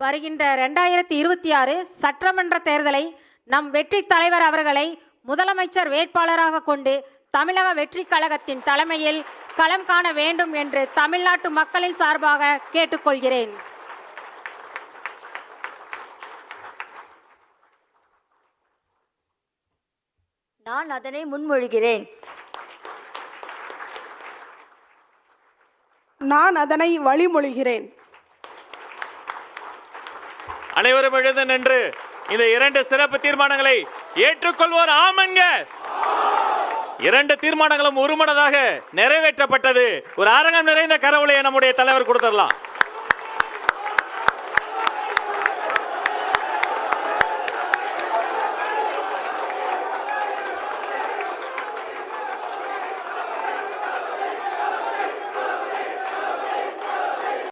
வருகின்ற 2026 சட்டமன்ற தேர்தலை நம் வெற்றி தலைவர் அவர்களை முதலமைச்சர் வேட்பாளராக கொண்டு தமிழக வெற்றி கழகத்தின் தலைமையில் களம் காண வேண்டும் என்று தமிழ்நாட்டு மக்களின் சார்பாக கேட்டுக்கொள்கிறேன். நான் அதனை முன்மொழிகிறேன். நான் அதனை வழிமொழிகிறேன். அனைவரும் எழுந்து நின்று இந்த 2 சிறப்பு தீர்மானங்களை ஏற்றுக்கொள்வோர் ஆமன்க. 2 தீர்மானங்களும் ஒருமனதாக நிறைவேற்றப்பட்டது. ஒரு அரங்கம் நிறைந்த கரவொலியை நம்முடைய தலைவர் கொடுத்துடலாம்.